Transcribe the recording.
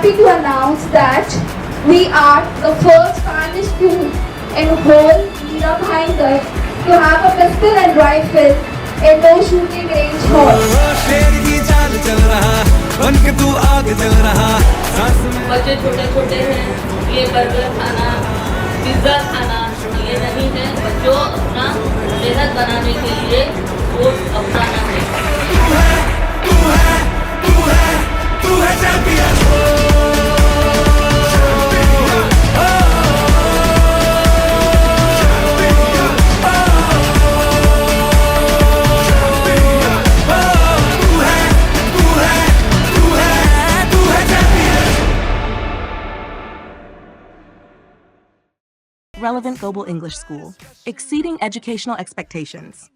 happy to announce that we are the first Spanish school in whole Meera Bhayandar to have a pistol and rifle indoor shooting range hall. शेर की चाल चल रहा बन के तू आगे चल रहा बच्चे छोटे छोटे हैं, ये बर्गर खाना, पिज्ज़ा खाना ये नहीं है। बच्चों अपना सेहत बनाने के लिए स्पोर्ट्स अपनाना है। तू है तू है तू है champion. Relevant Global English School, exceeding educational expectations.